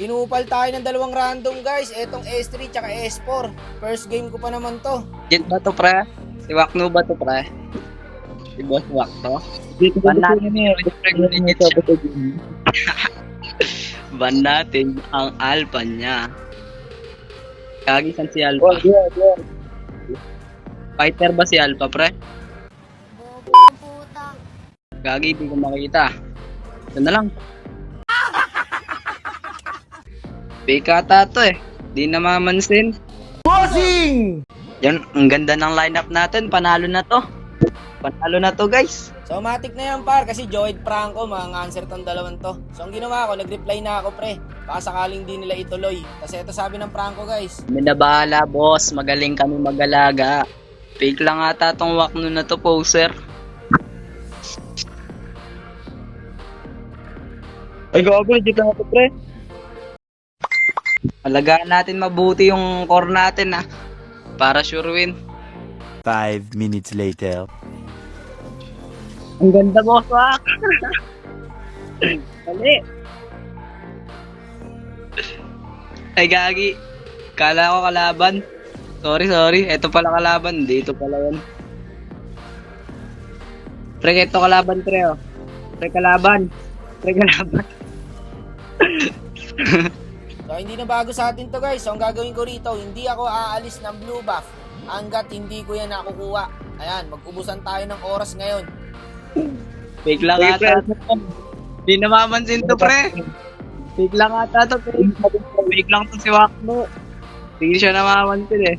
Inupal tayo ng dalawang random guys. Etong S3 tsaka S4. First game ko pa naman to. Jet ba to, pre? Si Wakno ba to, pre? Si Boss Wakno? Ban natin yung privilege. Ban natin ang alpha niya. Kagi, san si Alpha? Fighter ba si Alpha, pre? Puta. Gagi, di ko makita. Ito na lang. Fake ata to eh. Di na mamansin. Bossing! Yan, ang ganda ng lineup natin. Panalo na to. Panalo na to, guys. So matik na yan par kasi Joyd Franco mga answer tong dalawang to. So ang ginawa ko, nag-reply na ako pre. Baka sakaling di nila ituloy. Kasi ito sabi ng Franco guys. Kami na bahala, boss. Magaling kami mag-alaga. Fake lang ata tong Wakno na to, poser. Ay, gago. Legit lang ito, pre. Alagaan natin mabuti yung core natin, ah. Para sure win. 5 minutes later. Ang ganda, boss, wak. Mali. Ay, gagi. Kala ko kalaban. Sorry. Ito pala kalaban. Dito pala yan. Pre, ito kalaban, pre, oh. Pre, kalaban. So hindi na bago sa atin to guys. So ang gagawin ko rito, hindi ako aalis ng blue buff hanggat hindi ko yan nakukuha. Ayan, mag-ubusan tayo ng oras ngayon. Fake lang ata to. Di namamansin to, pre. Fake lang ata to, pre. Fake lang to si Wakno. Hindi siya namamansin eh.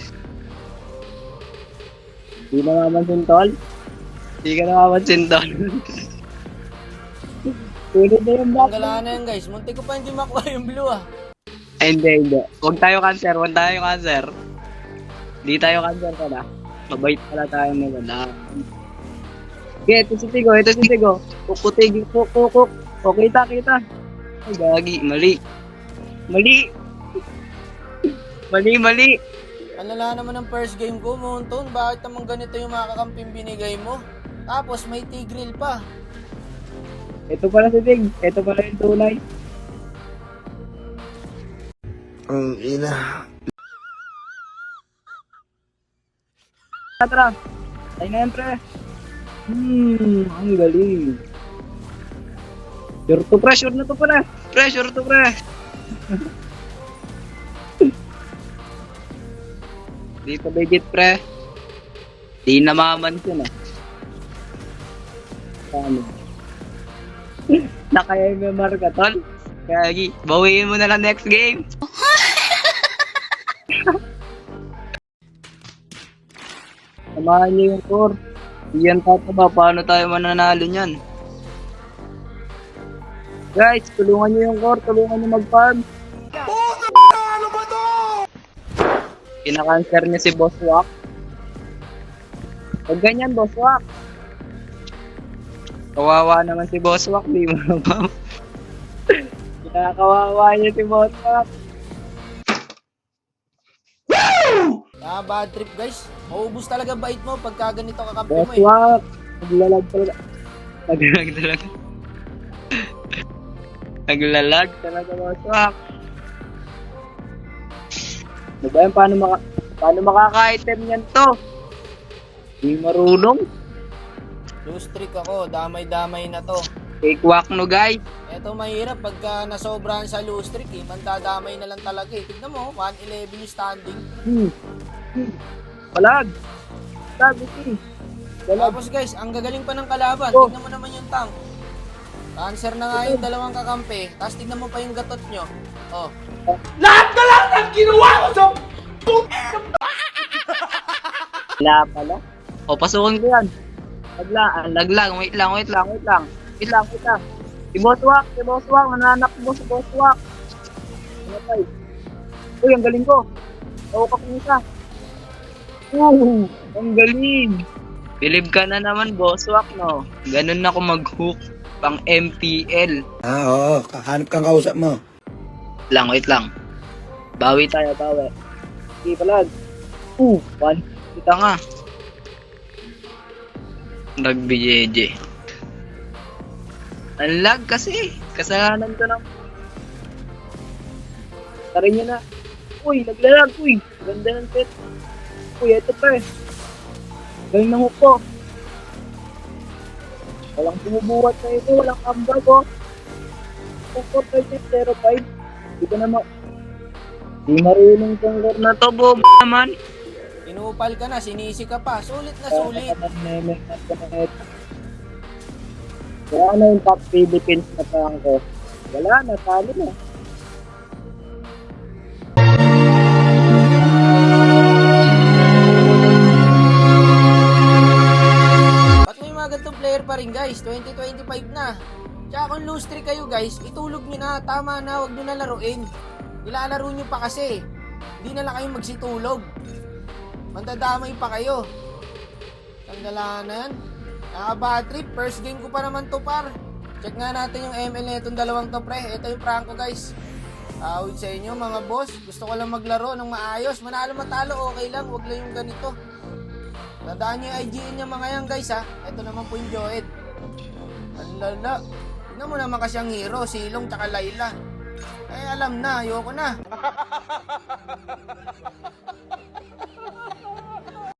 Di namamansin, tol. Di ka namamansin, tol. Tulad na yung back. Tanggalaan na yan guys. Muntik ko pa hindi makuha yung blue ah. Ay, hindi. Huwag tayo cancer. Di tayo cancer pala. Mabait pala tayo maganda. Okay, ito si Tigo. Kukutig, kukuk. O, kita. Ay, gagi. Mali. Ang lala naman ng first game ko, Monton. Bakit naman ganito yung mga kakamping binigay mo? Tapos may Tigreal pa. Ito pala si Tig. Ito pala yung tunay. Ang ina. Tara. Ay na yan, pre. Ang galing. Sure na to, pre. Sure to, pre. Dito legit, pre. Di na mamamansin, ah. Paano? Nakaya yung marka, tol. Kagi, bawiin mo na lang next game. Samahan niyo yung core. Iyan tataba, paano tayo mananalo niyan? Guys, tulungan niyo yung core, tulungan niyo mag-farm. Ano ba to? Kina-cancer niya si Boss Wak. Huwag ganyan, Boss Wak. Kawawa naman si Boss Wak, di mo naman. Kinakawawa niya si Boss Wak. Bad trip guys. Maubos talaga bait mo pagka ganito kakampi Boss mo eh. Wak, naglalag talaga. Naglalag talaga, Boss Wak. Ano ba yan? Paano makaka-item yan to? Di marunong. Lose streak ako. Damay-damay na to. Fake Wakno, guys. Eto mahirap pagka nasobrahan sa lose streak eh. Mandadamay na lang talaga eh. Tignan mo, 111 yung standing. Walag. Walag. Tapos guys, ang gagaling pa ng kalaban. Oh. Tignan mo naman yung tank. Cancer na nga yung dalawang kakampi. Tapos tignan mo pa yung gatot nyo. Oh. Wala pala. O, pasukin ko yan. Laglag. Wait lang. Si Boss Wak. Nananak mo si Boss Wak. Uy, ang galing ko. Tawag ka kung isa. Ang galing. Believe ka na naman, Boss Wak, no? Ganun ako mag-hook pang MPL. Oo. Hanap kang kausap mo. Wait lang. Bawi tayo. Sige pala. One. Kita nga. Nag-BJJ. Ang lag kasi. Kasalanan ko lang. Tarin niya na. Uy, naglalag. Uy, ganda ng set. Uy, eto pa eh. Galing ng hook ko. Walang bumubuhat na ito. Walang ambag oh. 4.05. Hindi ko na Di marunong tong lore na to, bobo naman. Inupal ka na, sinisi ka pa. Sulit na sulit. Kaya ano yung top Philippines na Franco? Wala na, talo na. Ba't may mga ganitong player pa rin guys? 2025 na. Tsaka kung lose streak kayo guys, itulog nyo na. Tama na, huwag nyo na laruin. Nilalaro nyo pa kasi. Hindi na lang kayo magsitulog. Mandadamay pa kayo. Tandala na yan. Nakaka-bad trip. First game ko pa naman to par. Check nga natin yung ML na itong dalawang to pre. Ito yung Franco guys. Tawid sa inyo mga boss. Gusto ko lang maglaro ng maayos. Manalo matalo okay lang. Huwag lang yung ganito. Tandaan nyo yung IGN yung mga yan guys ha. Ito naman po yung Joed. Alala. Tignan mo naman kasi ang hero. Silong tsaka Layla. Eh alam na. Ayoko na.